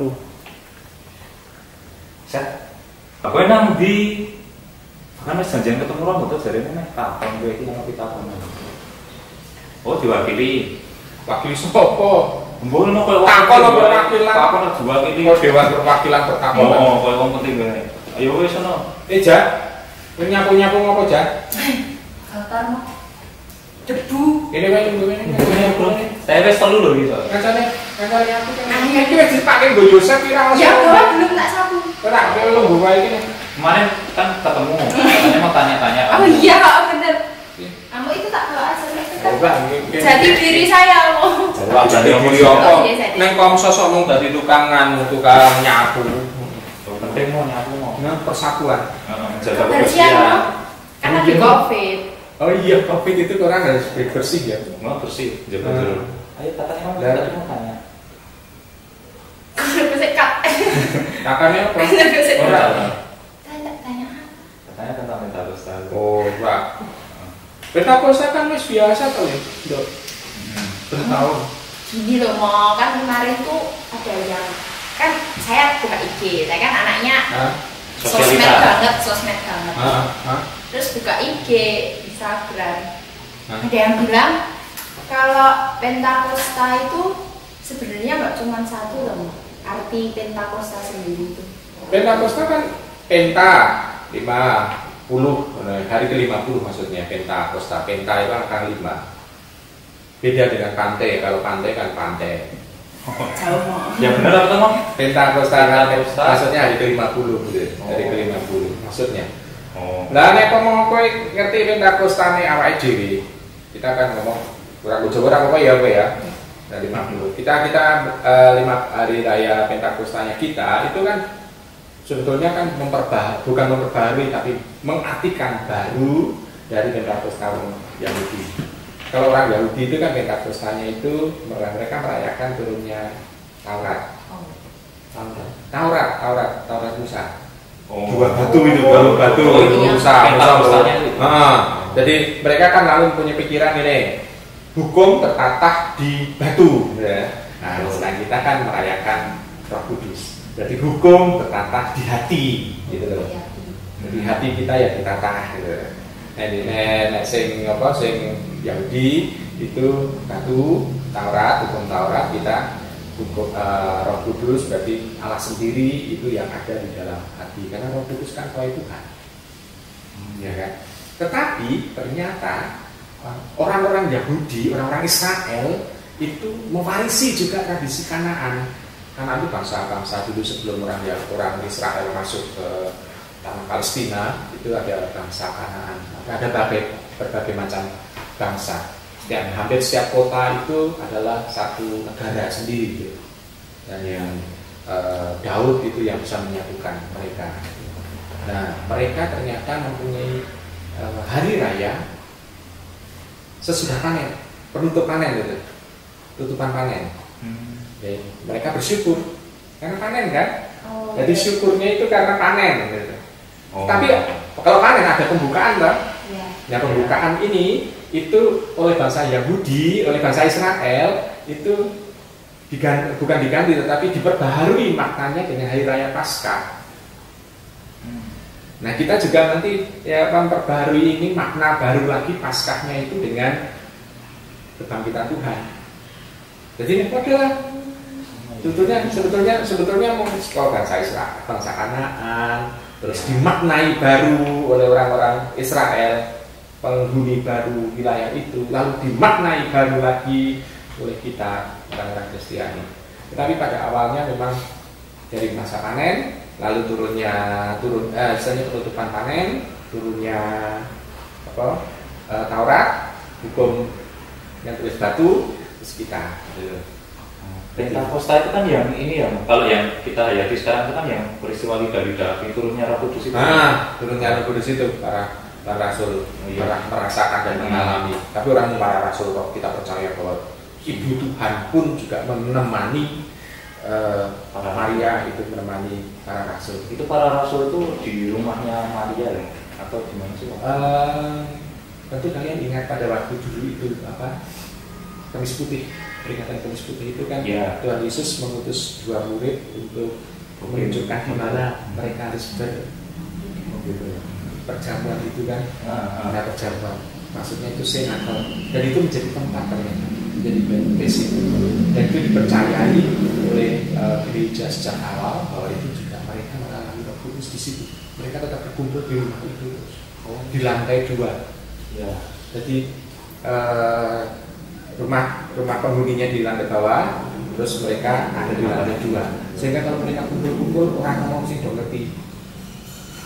Tuh. Set. Aku nang di kan wis janjian ketemu ora betul jarene nek kapan kowe iki ngono kita kono. Oh diwakili. Wakil sapa? Mbono koyo takon perwakilan. Takon diwakili Dewan Perwakilan Pertakon. Oh, koyo wong penting ngene. Ayo wis sono. Jak. Nyapu-nyapu ngopo, Jak? Kotor mah. Debu. Ini wae tunggu ini. Saya wis perlu lho iki. Kancane aku kan. Iki wis dipake nggo Yosef kira Ya, kok belum tak sapu. Ora, kowe lungguh wae iki. Kemarin kan ketemu, katanya mau tanya-tanya. Oh iya, bener. Kamu itu tak bawa asli itu kan. Jati diri saya loh. Jadi ngomong apa? Neng kom sosok mung dadi tukang nganu, tukang nyapu. Penting mau nyapu mau. Nah, persatuan. Jaga Kebersihan loh. Karena di Covid. Oh iya, Covid itu orang harus bersih ya. Mau bersih, jaga dulu. Ayo katanya kamu tadi mau tanya. Kalau kesekat. Kakaknya apa? Orang. Tanya apa? Katanya tentang mental lestari. Oh, Pak. Peta kosa kan wis biasa tuh ya, Dok. Bertahun. Gini loh, mau kan kemarin tuh ada yang kan saya buka IG, saya kan anaknya sosmed banget. Terus buka IG, Instagram. Ada yang bilang kalau Pentakosta itu sebenarnya nggak cuma satu loh, arti Pentakosta sendiri itu. Pentakosta kan penta 50, hari ke-50 maksudnya Pentakosta. Penta itu angka 5. Beda dengan pantai, kalau pantai kan pantai. Jauh mau. Ya benar apa Bang? Pentakosta maksudnya hari ke-50 gitu. Hari ke-50 maksudnya. Oh. Lah nek ngomong kowe ngerti Pentakostane awake dhewe. Kita kan ngomong kurang Jawa apa ya kowe ya. Dari 50. Kita 5 hari raya Pentakostanya kita itu kan sebetulnya kan bukan memperbaharui tapi mengartikan baru dari Pentakosta Yahudi. Kalau orang Yahudi itu kan Pentakostanya itu mereka merayakan turunnya Taurat. Taurat Musa. Oh. Dua batu itu, baru batu Musa. Jadi mereka kan lalu punya pikiran ini, hukum tertatah di batu. Ya. Nah, sekarang kita kan merayakan Roh Kudus. Jadi hukum tertatah di hati, gitu loh. Jadi hati kita ya ditata, gitu. Nah, sing Yahudi itu batu Taurat, hukum Taurat, kita hukum Roh Kudus berarti Allah sendiri itu yang ada di dalam hati, karena Roh Kudus kan roh Tuhan, ya kan. Tetapi ternyata orang-orang Yahudi, orang-orang Israel itu mewarisi juga tradisi Kanaan. Kanaan itu bangsa-bangsa dulu sebelum orang Israel masuk ke tanah Palestina, itu ada bangsa Kanaan. Ada berbagai macam bangsa. Dan hampir setiap kota itu adalah satu negara sendiri gitu. Dan yang Daud itu yang bisa menyatukan mereka. Nah, mereka ternyata mempunyai hari raya sesudah panen, penutup panen gitu, tutupan panen. Jadi, mereka bersyukur karena panen kan. Jadi syukurnya itu karena panen gitu. Tapi kalau panen ada pembukaan kan. Nah, pembukaan ini itu oleh bangsa Yahudi, oleh bangsa Israel itu bukan diganti tetapi diperbaharui maknanya dengan hari raya Paskah. Nah, kita juga nanti ya memperbaharui ini makna baru lagi Paskahnya itu dengan kebangkitan Tuhan. Jadi ini adalah sebetulnya mau kalau bangsa Israel, bangsa Kanaan terus dimaknai baru oleh orang-orang Israel, penghuni baru wilayah itu, lalu dimaknai baru lagi oleh kita orang-orang Kristiani. Tetapi pada awalnya memang dari masa panen, lalu misalnya penutupan panen, turunnya Taurat, hukum yang tulis batu, terus kita. Pentakosta itu kan yang ini ya, kalau yang kita hayati sekarang itu kan yang peristiwa lidah-lidah, turunnya Roh Kudus itu. Turunnya Roh Kudus itu para rasul merasakan dan mengalami. Tapi para rasul kalau kita percaya bahwa Ibu Tuhan pun juga menemani para Maria itu menemani para rasul. Itu para rasul itu di rumahnya Maria ya? Atau di mana sih? Tentu kalian ingat pada waktu dulu itu Kamis Putih. peringatan Kamis Putih itu kan Ya. Tuhan Yesus mengutus 2 murid untuk menunjukkan di mana mereka harus perjamuan itu kan. Nah, perjamuan maksudnya itu senakel, dan itu menjadi tempat ternyata, menjadi base itu, dan itu dipercayai oleh gereja sejak awal bahwa itu juga mereka mengalami Roh Kudus di situ. Mereka tetap berkumpul di rumah itu, di lantai 2. Ya. Jadi rumah penghuninya di lantai bawah, terus mereka ada di lantai 2. Sehingga kalau mereka kumpul-kumpul, orang ngomong sih dong ngerti.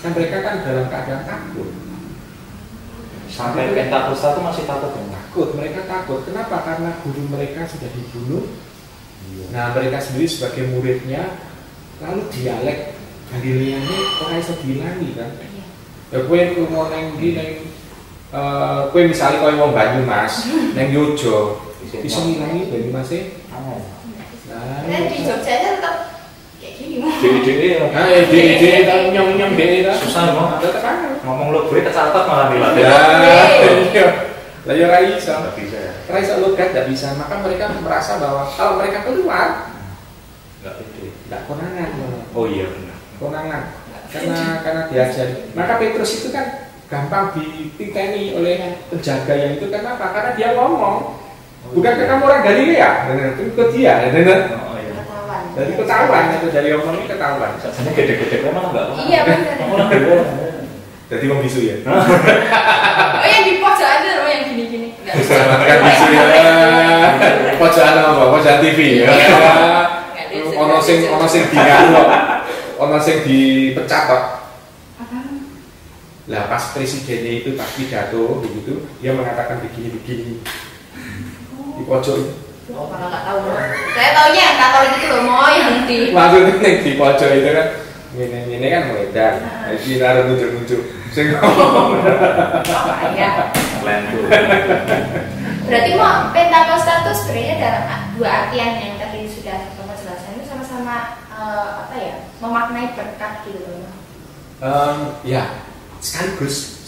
Kan mereka kan dalam keadaan takut. Sampai Pentakosta itu masih takut ya? Takut, mereka takut. Kenapa? Karena guru mereka sudah dibunuh. Nah, mereka sendiri sebagai muridnya, lalu dialek Galilea ini orang bisa dihilangi kan? Ya kue mau neng di neng kue misalnya kue mau Banyumas, neng Yojo, bisa ngilangi Banyumas sih? Nah, di Jogja aja tetap kayak gini. Dewi ya. Nah, ide nyong deh itu susah emang. Ngomong lo gue kecatat malah dilatih. Lah ya Raisa, Nggak bisa ya. Raisa logat tidak bisa, maka mereka merasa bahwa kalau mereka keluar Nggak pede. tidak konangan, Oh iya benar. konangan, karena diajari. Maka Petrus itu kan gampang dititeni oleh penjaga yang itu, kenapa? Karena dia ngomong, bukankah kamu orang Galilea? Ikut dia, Oh iya. Ketahuan. dari ketahuan itu, dari omongnya ketahuan. Rasanya gede-gede memang nggak apa. Iya benar. Kamu orang gede. Jadi mau bisu ya. Oh yang di pojok ada loh yang gini-gini. Nggak bisa. Kan bisu ya. Pojokan apa? Pojokan TV ya. Ono sing digawe. Ono sing dipecat kok. Apaan? Lah pas presidennya itu pas pidato begitu, dia mengatakan begini-begini. Di pojok itu. Oh, kalau nggak tahu. Saya taunya yang Katolik itu loh, mau yang di. Maksudnya di pojok itu kan ini kan Medan. Iki naruh muncul-muncul. Sing ngomong. Apa ya? Plan tuh. Berarti mau Pentakosta itu sebenarnya dalam dua artian yang tadi sudah Bapak jelaskan itu sama-sama apa ya, memaknai berkat gitu loh. Ya, sekaligus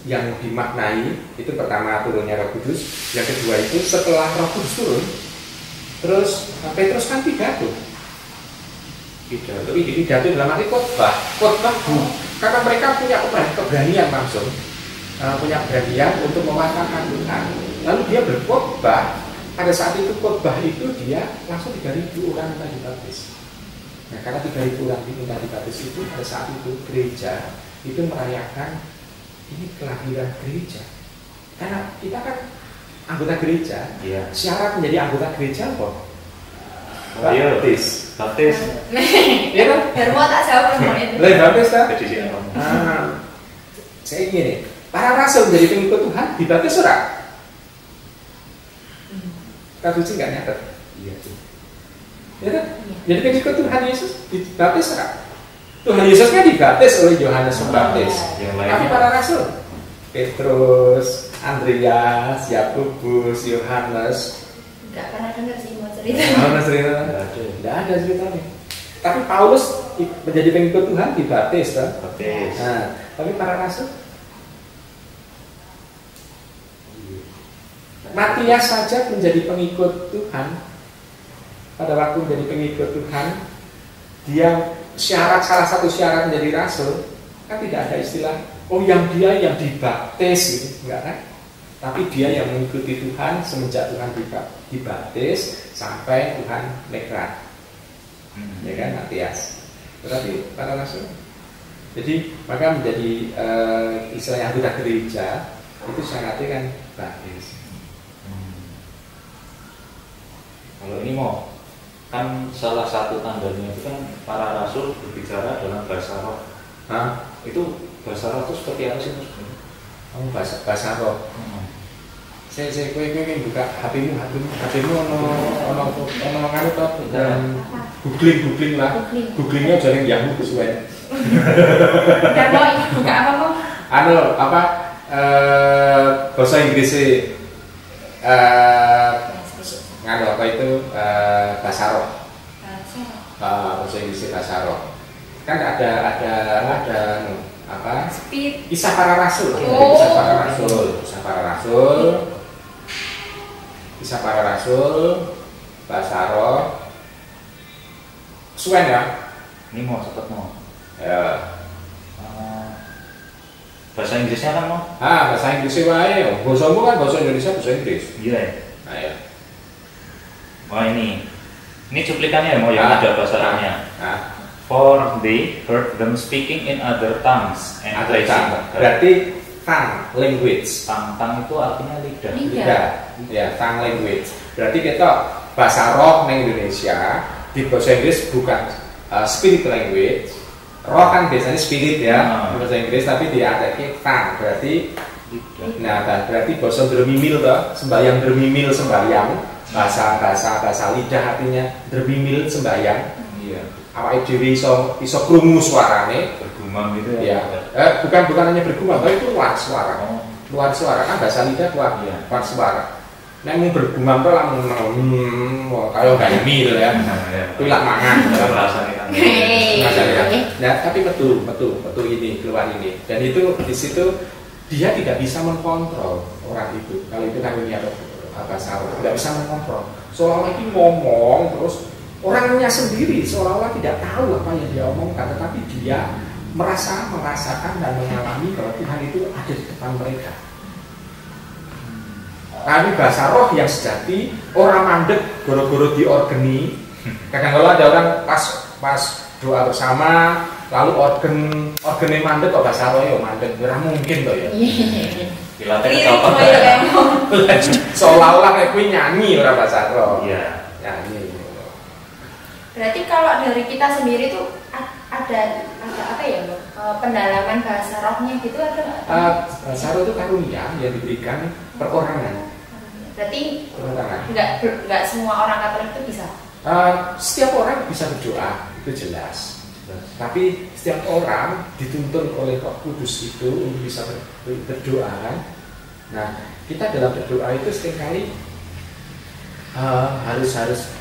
yang dimaknai itu pertama turunnya Roh Kudus, yang kedua itu setelah Roh Kudus turun, terus Petrus kan pidato dalam arti khotbah karena mereka punya keberanian langsung, punya keberanian untuk mewartakan Tuhan. Lalu dia berkhotbah. Pada saat itu khotbah itu dia langsung 3.000 orang minta dibaptis. Nah, karena 3.000 orang minta dibaptis itu, pada saat itu gereja itu merayakan ini kelahiran gereja. Karena kita kan anggota gereja, Iya. syarat menjadi anggota gereja apa? Baptis. Iya kan? Hermo tak jawab perempuan itu. Lah baptis kan? Jadi siapa? Saya gini, para rasul menjadi pengikut Tuhan dibaptis ora? Kasus nggak nyatet. Iya sih. Ya kan? Jadi pengikut Tuhan Yesus dibaptis ora? Tuhan Yesus kan dibaptis oleh Yohanes Pembaptis. Yang Tapi lainnya. para rasul, Petrus, Andreas, Yakobus, Yohanes, Enggak pernah dengar sih mau cerita. Tidak ada ceritanya. Tapi Paulus menjadi pengikut Tuhan dibaptis kan? Baptis. Nah, tapi para rasul, Matias saja menjadi pengikut Tuhan. Pada waktu menjadi pengikut Tuhan, dia salah satu syarat menjadi rasul kan tidak ada istilah dia yang dibaptis gitu, enggak kan? Tapi dia yang mengikuti Tuhan semenjak Tuhan dibaptis sampai Tuhan lekrat, ya kan, Matias. Tetapi para rasul, jadi maka menjadi istilahnya anggota gereja itu syaratnya kan baptis. Kalau ini mau kan salah satu tandanya itu kan para rasul berbicara dalam bahasa roh. Itu bahasa roh itu seperti apa sih? Oh, bahasa roh. Saya buka HP-mu ono nganu to googling lah. Googlingnya jangan Yahoo kesuwen. Dan mau ini buka apa mau? Bahasa Inggris nganu apa itu bahasa roh. Bahasa Inggris bahasa roh. Kan ada apa? Speed. Kisah para rasul. Oh. Kisah para rasul. Kisah Para Rasul, Bahasa Roh, Suwen ya. Ini mau cepet mau. Ya. Bahasa Inggrisnya kan mau? Bahasa Inggrisnya wae. Bahasamu kan bahasa Indonesia, bahasa Inggris. Iya. Nah, ya. Wah ini cuplikannya ya mau yang ada bahasa Arabnya. For they heard them speaking in other tongues and praising God. Berarti tongue language. Tang itu artinya lidah. Ya, tongue language. Berarti kita bahasa roh di Indonesia di bahasa Inggris bukan spirit language. Roh kan biasanya spirit ya di bahasa Inggris, tapi dia ada tongue berarti berarti bahasa dermimil toh, sembayang dermimil sembayang, bahasa lidah artinya dermimil sembayang. Iya. Awake dhewe iso krungu suarane bergumam gitu ya. Bukan hanya bergumam, tapi itu keluar suara. Keluar suara kan bahasa lidah keluar suara. Nek mung bergumam to langsung kaya gayemi gitu ya. Kuwi lak mangan rasane kan. Nah, tapi betul ini keluar ini. Dan itu di situ dia tidak bisa mengkontrol orang itu. Kalau itu kan ini ada bahasa Arab, tidak bisa mengkontrol. Seolah-olah ini ngomong terus orangnya sendiri seolah-olah tidak tahu apa yang dia omongkan, tetapi dia merasakan dan mengalami bahwa Tuhan itu ada di depan mereka. Ini bahasa roh yang sejati, orang mandek goro-goro diorgeni. Kadang-kadang ada orang pas doa bersama, lalu organnya mandek kok bahasa roh ya mandek, ora mungkin toh ya. Dilatih apa? Seolah-olah kayak kuwi nyanyi ora bahasa roh. Iya, nyanyi. Berarti kalau dari kita sendiri tuh ada apa ya, pendalaman bahasa rohnya gitu ada? Bahasa roh itu karunia yang diberikan perorangan. Berarti nggak semua orang Katolik itu bisa? Setiap orang bisa berdoa, itu jelas. Tapi setiap orang dituntun oleh Roh Kudus itu untuk bisa berdoa kan. Nah, kita dalam berdoa itu seringkali harus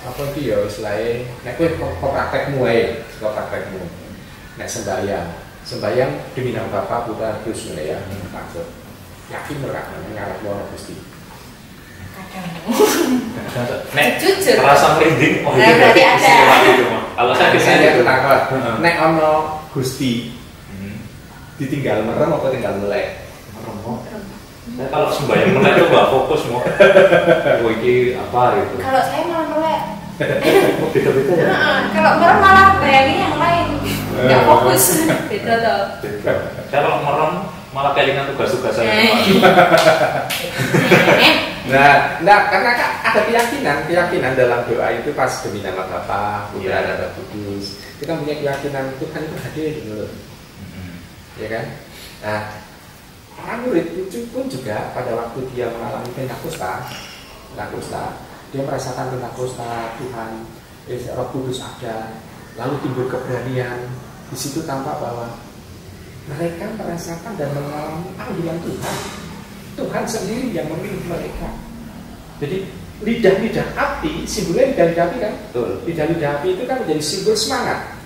apa itu ya istilahnya. Nek kowe praktekmu ae, praktekmu. Nek sembahyang demi nama Bapa, Putra, Kudus ya. Maksud yakin ora ngarep Roh Gusti. Nek jujur rasa merinding berarti ada. Kalau saya itu takut nek ono Gusti ditinggal merem apa tinggal melek? Saya kalau sembahyang melek itu nggak fokus mau. Iki apa itu? Kalau saya malah melek. Beda-beda ya. Kalau merem malah bayangin yang lain. Nggak fokus. Beda loh. Saya kalau merem malah kelingan tugas-tugasan. Nah, karena ada keyakinan dalam doa itu pas demi nama Bapa, Putra dan Roh Kudus. Kita punya keyakinan Tuhan itu hadir gitu. Ya kan? Nah, orang murid itu pun juga pada waktu dia mengalami Pentakosta, dia merasakan Pentakosta Tuhan, Roh Kudus ada, lalu timbul keberanian. Di situ tampak bahwa mereka merasakan dan mengalami panggilan Tuhan. Tuhan sendiri yang memilih mereka. Jadi lidah-lidah api, simbolnya lidah-lidah api kan? Lidah-lidah api itu kan menjadi simbol semangat.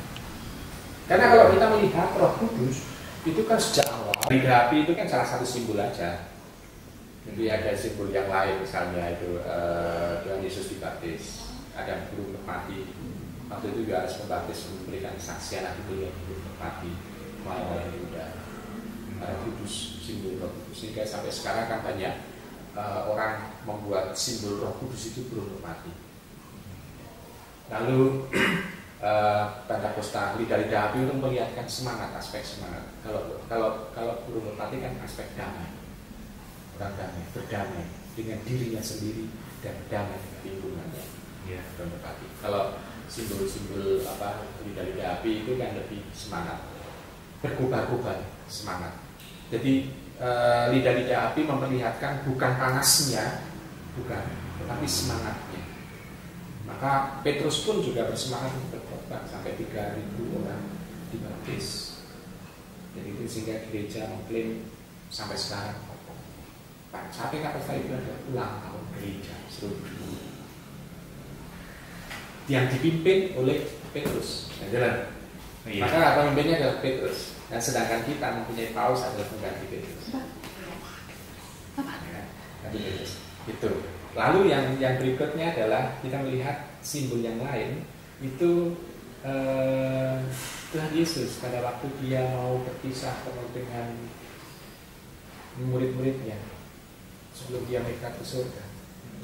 Karena kalau kita melihat Roh Kudus itu kan sejak awal lidah api itu kan salah satu simbol aja. Jadi ada simbol yang lain misalnya itu Tuhan Yesus dibaptis, ada burung merpati. Waktu itu juga harus membaptis memberikan kesaksian akhirnya burung merpati melayani di udara. Roh Kudus, simbol Roh Kudus, sehingga sampai sekarang kan banyak orang membuat simbol Roh Kudus itu burung merpati. Lalu Pentakosta lidah-lidah api itu melihatkan semangat, aspek semangat. Kalau burung merpati kan aspek damai, orang damai, berdamai dengan dirinya sendiri dan berdamai dengan lingkungannya. Burung merpati. Kalau simbol-simbol apa lidah-lidah api itu kan lebih semangat, berkobar-kobar semangat. Jadi lidah-lidah api memperlihatkan bukan panasnya, tetapi semangatnya. Maka Petrus pun juga bersemangat untuk berkhotbah sampai 3.000 orang dibaptis. Jadi itu sehingga gereja mengklaim sampai sekarang. Sampai kata saya itu ada ulang tahun gereja seluruh dunia. Yang dipimpin oleh Petrus. Maka pemimpinnya adalah Petrus. Dan sedangkan kita mempunyai Paulus adalah pengganti Petrus. Itu. Lalu yang berikutnya adalah kita melihat simbol yang lain itu Tuhan Yesus pada waktu dia mau berpisah dengan murid-muridnya sebelum dia mereka ke surga,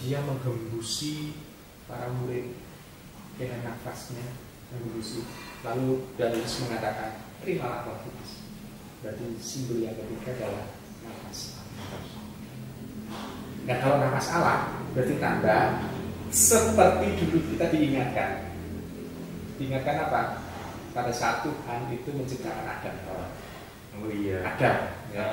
dia menggembusi para murid dengan nafasnya, menggembusi. Lalu dan Yesus mengatakan, terimalah Roh Kudus. Berarti simbol yang ketiga adalah nafas. Nah kalau nafas Allah berarti tanda seperti dulu kita diingatkan. Diingatkan apa? Pada saat Tuhan itu menciptakan Adam. Oh iya. Adam. Ya.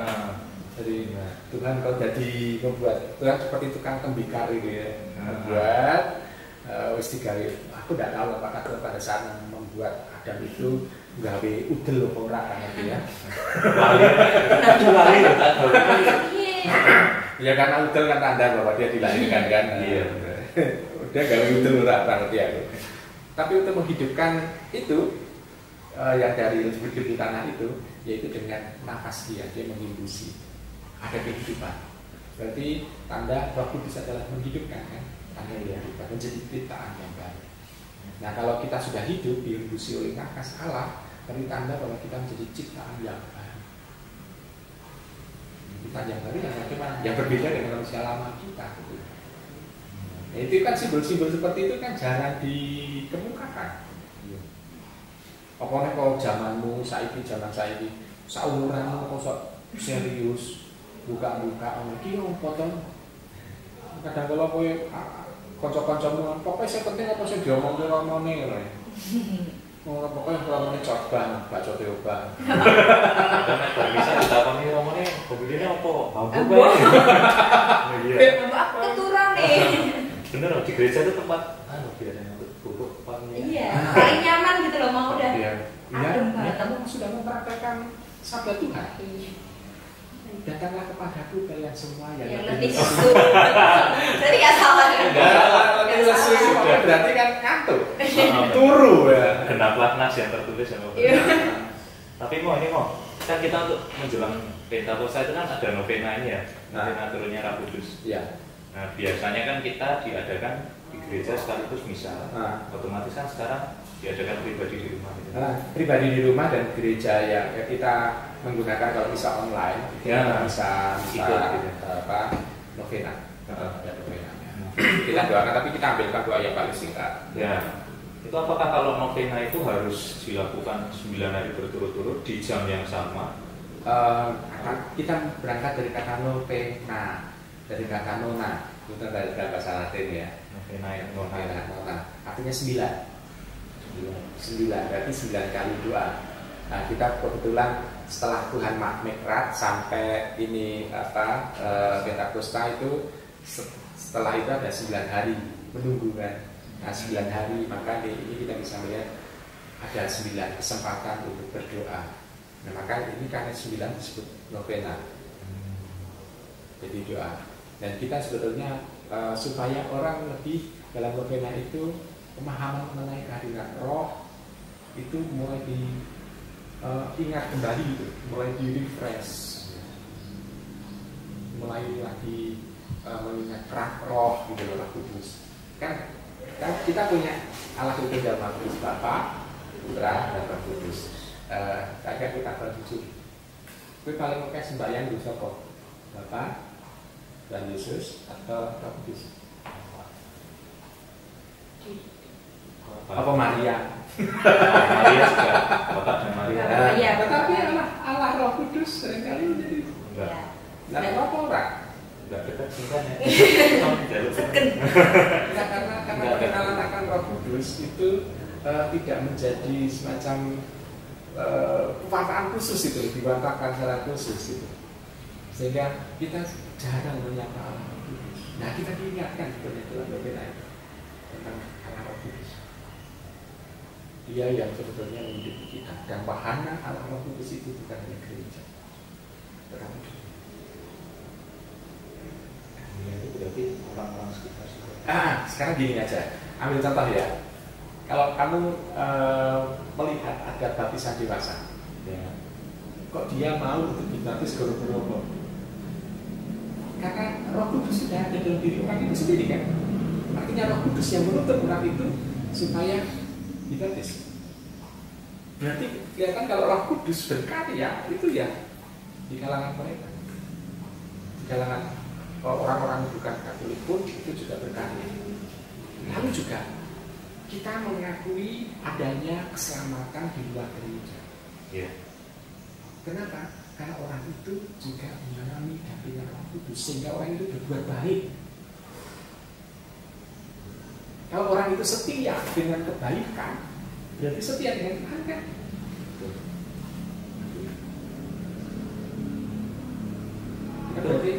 Jadi Tuhan kalau jadi membuat Tuhan seperti tukang tembikar gitu ya. Membuat wis digawe. Aku tidak tahu apakah Tuhan pada saat membuat Adam itu gawe udel apa ora kan gitu ya. Ya karena udel kan tanda bahwa dia dilahirkan kan. Iya. Dia gawe udel ora ngerti aku. Tapi untuk menghidupkan itu yang dari hidup di tanah itu, yaitu dengan nafas dia mengimbusi, ada kehidupan. Berarti tanda Roh Kudus adalah menghidupkan kan, tanda kehidupan, menjadi ciptaan yang baru. Nah kalau kita sudah hidup diimbusi oleh nafas Allah, berarti tanda bahwa kita menjadi ciptaan yang baru. Ciptaan yang baru yang bagaimana? Yang berbeda dengan manusia lama kita. Gitu. Nah, itu kan simbol-simbol seperti itu kan jarang dikemukakan. Pokoknya kalau zamanmu, zaman saiki, saumuranmu kok serius, buka-buka, kira potong. Kadang kalau kowe kanca-kancamu, pokoknya saya penting apa sih diomongke romone lho. Pokoknya romone coba, baca coba. Karena bisa ditakoni romone, hobinya apa? Bambu bae. Iya. Aku keturun nih. Bener di gereja itu tempat biasanya bubuk iya, paling nyaman gitu loh, mau udah adem banget. Kamu sudah mempraktekkan sabda Tuhan. Datanglah kepadaku kalian semua yang lebih lesu. Berarti nggak salah ya? Nggak salah, lebih lesu. Berarti kan ngantuk, turu ya. Genaplah nas yang tertulis ya. Tapi ini kan kita untuk menjelang Pentakosta itu kan ada novena ini ya, novena turunnya Roh Kudus. Nah biasanya kan kita diadakan di gereja sekaligus misa. Otomatis kan sekarang diadakan pribadi di rumah. Pribadi di rumah dan gereja yang kita menggunakan kalau misa online, bisa novena. Kita doakan, tapi kita ambilkan doa yang paling singkat. Ya. Itu apakah kalau novena itu harus dilakukan 9 hari berturut-turut di jam yang sama? Kita berangkat dari kata novena. Dari kata nona, itu dari bahasa Latin ya. Nona, artinya 9, berarti 9 kali doa. Nah kita kebetulan setelah Tuhan Mikrat sampai ini Pentakosta itu setelah itu ada 9 hari menunggu kan. Nah 9 hari maka ini kita bisa melihat ada 9 kesempatan untuk berdoa. Nah maka ini karena 9 disebut novena. Jadi doa. Dan kita sebetulnya supaya orang lebih dalam novena itu pemahaman mengenai kehadiran Roh itu mulai diingat kembali gitu, mulai di refresh, mulai lagi mengingat Roh gitu loh, Roh Kudus. Kan kita punya Allah itu dalam Kudus Bapa, Putra dan Roh Kudus. Kadang kita berjujur, itu paling oke sembahyang dosa kok Bapa dan Yesus atau Roh Kudus? Apa Maria? Maria juga, Bapak dan Maria. Iya, tetapi Allah Roh Kudus seringkali menjadi enggak apa-apa orang. Enggak dekat sih kan ya. Karena kenalan akan Roh Kudus itu tidak menjadi semacam pewartaan khusus itu, diwakafkan secara khusus itu. Sehingga kita jarang menyapa Allah Roh Kudus. Nah kita diingatkan sebenarnya dalam novena itu tentang Allah Roh Kudus. Dia yang sebetulnya menghidupi kita. Dan wahana Allah Roh Kudus itu bukan hanya gereja, tetapi itu berarti orang-orang sekitar. Sekarang gini aja, ambil contoh ya. Kalau kamu melihat ada baptisan dewasa, kok dia mau untuk dibaptis goro-goro? Karena Roh Kudus sudah ada dalam diri orang itu sendiri kan. Artinya Roh Kudus yang menuntut orang itu supaya dibaptis. Berarti kelihatan kalau Roh Kudus berkarya itu ya di kalangan mereka, di kalangan orang-orang bukan Katolik pun itu juga berkarya. Lalu juga kita mengakui adanya keselamatan di luar gereja. Yeah. Kenapa? Karena orang itu juga mengalami dampingan Roh Kudus sehingga orang itu berbuat baik. Kalau orang itu setia dengan kebaikan, berarti setia dengan Tuhan kan? Berarti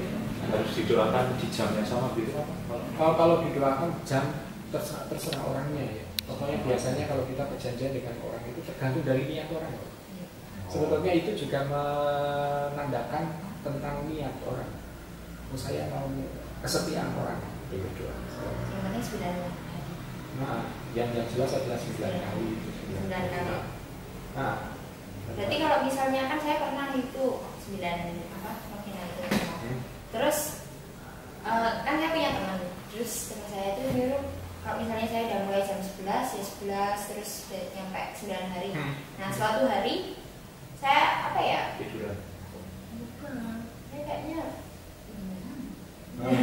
harus didoakan di jam yang sama gitu apa? Kalau didoakan jam terserah orangnya ya. Pokoknya biasanya kalau kita perjanjian dengan orang itu tergantung dari niat orang. Sebetulnya itu juga menandakan tentang niat orang. Saya mau kesetiaan orang berdoa. Yang penting 9 hari. Nah, yang jelas adalah 9 kali. 9 kali. Nah, berarti kalau misalnya kan saya pernah itu 9 nominal itu. Terus kan saya punya teman. Terus teman saya itu nyuruh kalau misalnya saya udah mulai jam 11 ya 11 terus nyampe 9 hari. Nah, suatu hari saya apa ya? Tiduran. Bukan. Saya kayaknya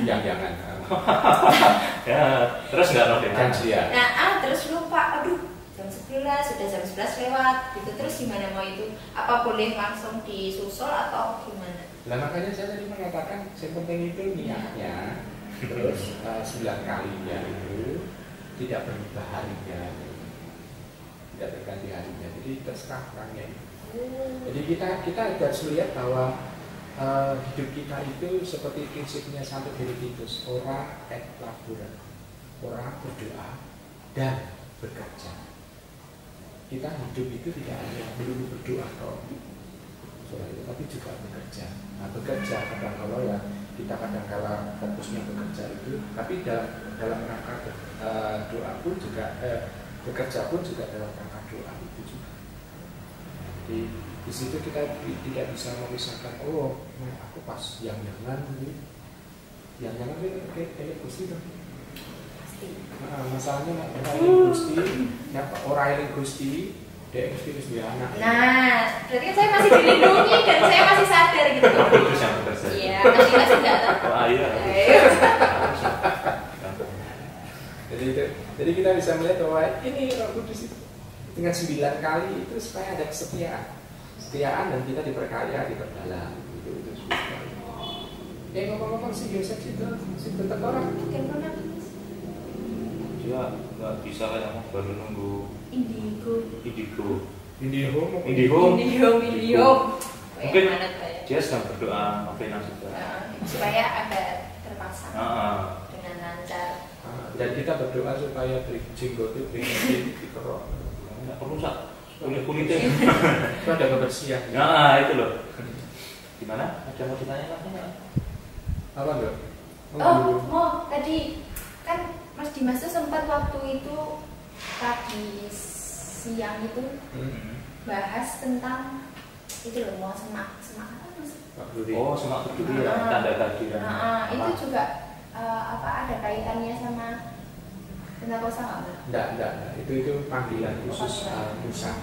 jangan. Ya, terus nggak novena. Nah, terus lupa. Aduh, jam 11 sudah jam 11 lewat gitu. Terus gimana mau itu? Apa boleh langsung disusul atau gimana? Nah, makanya saya tadi mengatakan yang penting itu niatnya. Terus 9 kalinya itu tidak berubah harinya, tidak berganti harinya. Jadi terserah orangnya. Jadi kita harus melihat bahwa hidup kita itu seperti prinsipnya Santo Benedictus, ora et labora, orang berdoa dan bekerja. Kita hidup itu tidak hanya melulu berdoa tapi juga bekerja. Nah, bekerja kadang-kala ya kita kadang-kala fokusnya bekerja itu, tapi dalam rangka doa pun juga bekerja pun juga dalam rangka doa itu juga. Jadi di situ kita tidak bisa memisahkan. Oh, aku pas yang jangan ini Gusti dong. Masalahnya orang Gusti, orang yang Gusti. Dia Gusti dia anak. Nah, berarti saya masih dilindungi dan saya masih sadar gitu. Itu yang bekerja. Iya, masih nggak tahu. Iya. Jadi kita bisa melihat bahwa ini Roh Kudus itu dengan 9 kali itu supaya ada kesetiaan dan kita diperkaya, diperdalam. Itu sudah. Ngomong-ngomong si Yosef itu si bentak orang. Bagaimana? Dia nggak bisa kayak baru nunggu. Indigo. Mungkin dia sedang berdoa novena juga. Supaya ada terpasang dengan lancar. Dan kita berdoa supaya jenggotnya dikerok. Nggak perlu kulit-kulitnya. Itu ada kebersihan. Nah, itu loh. Gimana? Ada mau ditanya lagi nggak? Apa enggak? Tadi kan Mas Dimas tuh sempat waktu itu tadi siang itu bahas tentang itu loh, mau semak apa Mas? Oh, semak berduri ya, tanda kehadiran. Itu juga ada kaitannya sama Pentakosta nggak? Enggak. Itu panggilan khusus Musa.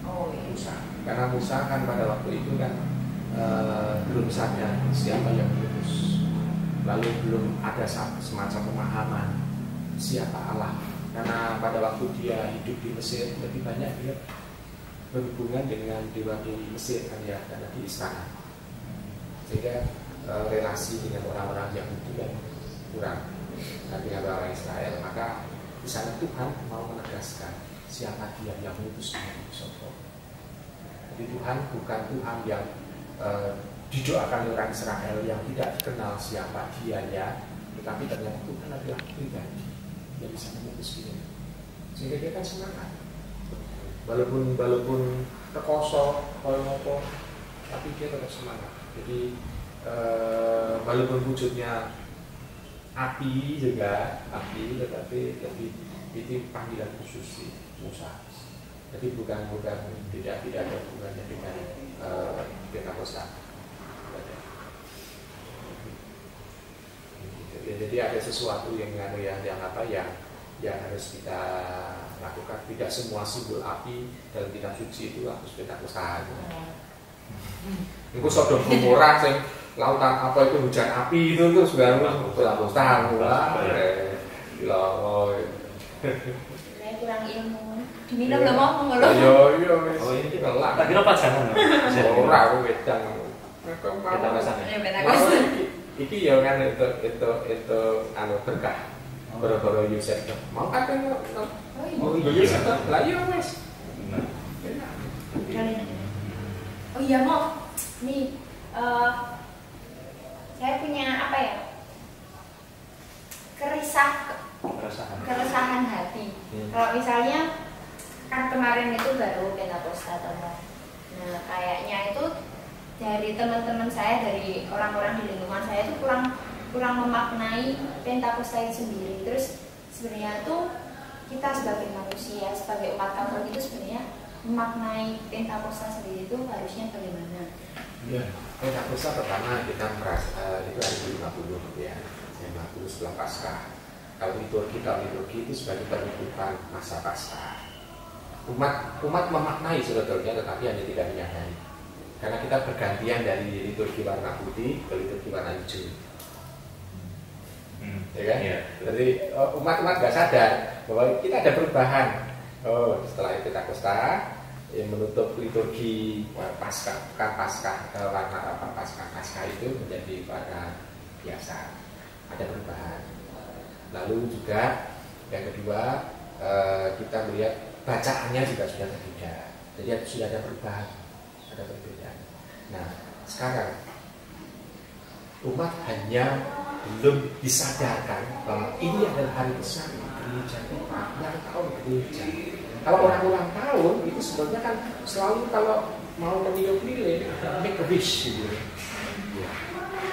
Oh iya. Musa. Karena Musa kan pada waktu itu kan belum sadar siapa yang diutus. Lalu belum ada semacam pemahaman siapa Allah. Karena pada waktu dia hidup di Mesir lebih banyak dia berhubungan dengan dewa-dewi Mesir kan ya, karena di istana. Sehingga relasi dengan orang-orang Yahudi kan kurang. Dan dengan orang Israel, maka di sana Tuhan mau menegaskan siapa dia yang mengutus Nabi Musa. Jadi Tuhan bukan Tuhan yang didoakan orang Israel yang tidak dikenal siapa dianya, tetapi ternyata Tuhan adalah pribadi yang bisa mengutus dia. Sehingga dia kan semangat. Walaupun terkosong, walaupun tapi dia tetap semangat. Jadi walaupun wujudnya api juga, tetapi itu panggilan khusus sih Musa. Jadi bukan tidak ada hubungannya dengan Pentakosta. Ya, jadi ada sesuatu yang harus kita lakukan. Tidak semua simbol api dalam kitab suci itu harus Pentakosta. Itu Sodom Gomora sing lautan apa itu hujan api itu sebenarnya Pentakosta Saya kurang ilmu. Diminum lho mau ngono. Iya. Oh ini kelak. Tak kira pajangan. Ora aku wedang. Pentakosta. Iki ya kan itu anu berkah. Boro-boro Yosef. Mau kan Yosef lah ya wes. Oh iya mau. Nih saya punya apa ya? Keresahan hati. Kalau misalnya kan kemarin itu baru Pentakosta teman. Nah kayaknya itu dari teman-teman saya, dari orang-orang di lingkungan saya itu kurang memaknai Pentakosta itu sendiri. Terus sebenarnya tuh kita sebagai manusia, sebagai umat Katolik itu sebenarnya memaknai Pentakosta sendiri itu harusnya bagaimana? Ya, Pentakosta pertama kita merasa itu hari 50 ya, 50 setelah Paskah. Kalau liturgi itu sebagai penutupan masa Paskah. Umat memaknai sebetulnya, tetapi hanya tidak menyadari. Karena kita bergantian dari liturgi warna putih ke liturgi warna hijau. Ya kan? Ya. Jadi umat-umat nggak sadar bahwa kita ada perubahan. Oh, setelah Pentakosta yang menutup liturgi Paskah, bukan Paskah warna apa Paskah itu menjadi warna biasa. Ada perubahan. Lalu juga yang kedua kita melihat bacaannya juga sudah berbeda. Jadi sudah ada perubahan, ada perbedaan. Nah, sekarang umat hanya belum disadarkan bahwa ini adalah hari besar gereja kita, ulang tahun gereja. Kalau orang ulang tahun itu sebenarnya kan selalu kalau mau meniup lilin make a wish gitu. Ya,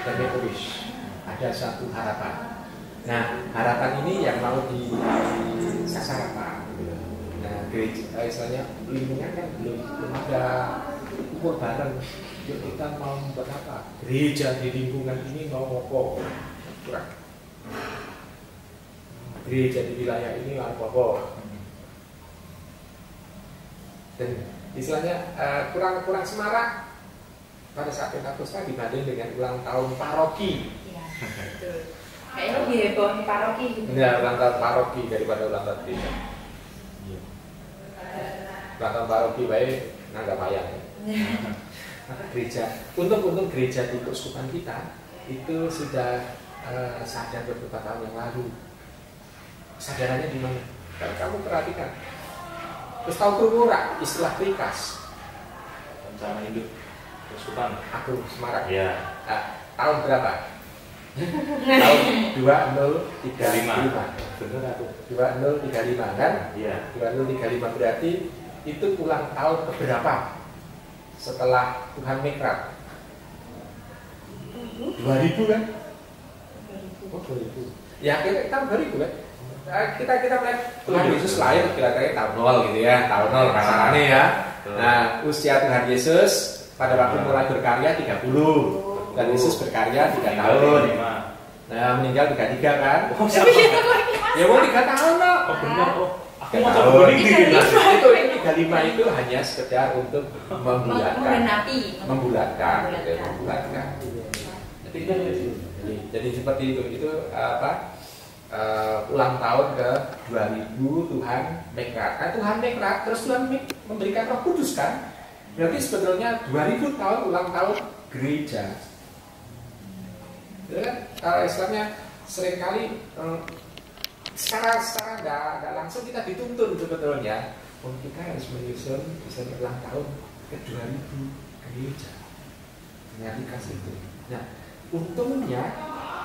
make a wish. Ada satu harapan. Nah, harapan ini yang mau disasar apa? Nah, gereja, misalnya lingkungan kan belum ada ukur bareng. Yuk kita mau buat apa? Gereja di lingkungan ini mau apa? Kurang. Gereja di wilayah ini mau apa? Dan istilahnya kurang semarak pada saat Pentakosta dibanding dengan ulang tahun paroki. Iya, betul. Kayaknya lebih heboh di paroki gitu. Ya, ulang tahun paroki daripada ulang tahun gereja. Ulang tahun paroki baik, nggak payah ya. Maka gereja, untung gereja di keuskupan kita itu sudah sadar beberapa tahun yang lalu. Sadarannya di mana? Kalau kamu perhatikan, terus tahu kurang istilah prikas. Rencana hidup keuskupan. Aku Semarang. Ya. Tahun berapa? Tahun 2035. Benar aku. 2035 kan? Iya. 2035 berarti itu ulang tahun keberapa? Setelah Tuhan Mikrat. 2000 kan? Oh 2000. Ya kita tahun 2000 kan? Kita melihat Tuhan Yesus lahir kira-kira tahun 0 gitu ya, tahun 0 kasarannya ya. Nah, usia Tuhan Yesus pada waktu mulai berkarya 30. Dan Yesus berkarya 3 tahun. Nah, meninggal 33 kan? Oh, siapa? Ya mau 3 tahun loh. Oh benar. Oh, aku mau coba itu 35 itu hanya sekedar untuk membulatkan. Jadi seperti itu apa? Ulang tahun ke 2000 Tuhan Mikrat. Nah, Tuhan Mikrat terus Tuhan memberikan Roh Kudus kan? Berarti sebetulnya 2000 tahun ulang tahun gereja. Ya kan? Kalau Islamnya seringkali secara nggak langsung kita dituntun sebetulnya. Kita harus menyusun misalnya ulang tahun ke 2000 gereja. Ternyata kasih itu. Nah, untungnya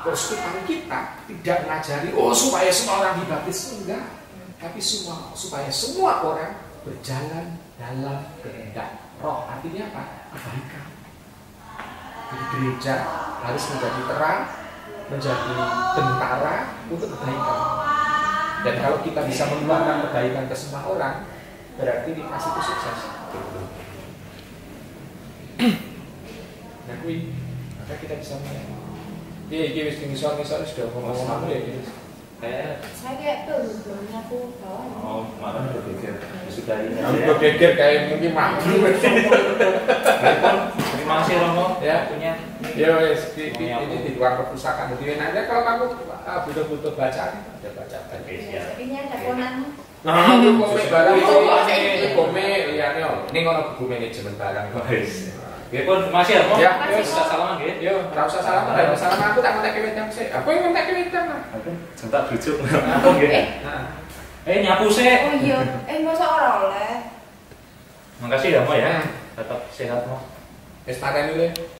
keuskupan kita tidak mengajari supaya semua orang dibaptis, enggak, tapi supaya semua orang berjalan dalam kehendak Roh. Artinya apa? Kebaikan. Jadi gereja harus menjadi terang, menjadi bentara untuk kebaikan. Dan kalau kita bisa menularkan kebaikan ke semua orang, berarti dikasih itu sukses. Nah, maka kita bisa melihat. Iki wis ngisor-ngisor sudah ngomong apa ya iki. Saya kayak belum nyapu bawah. Oh, makanya bergeger. Sudah ini. Bergeger kayak mungkin mampu. Terima kasih Romo. Ya punya. Ya wes ini di ruang perpustakaan. Jadi nanti kalau kamu butuh bacaan, ada bacaan. Ini ada konan. Nah, itu komik barang itu komik liyane yo. Ning ono buku manajemen barang. Wis. Nggih pun masih ya, ya, wis salaman nggih. Yo, ora usah salaman, ora salaman aku tak ngontek wedang sik. Aku yang ngontek wedang. Aku jentak bujuk. Aku nggih. Nyapu sik. Oh iya, masa ora oleh. Makasih ya, Mo ya. Tetap sehat, Mo. Wis pateni le.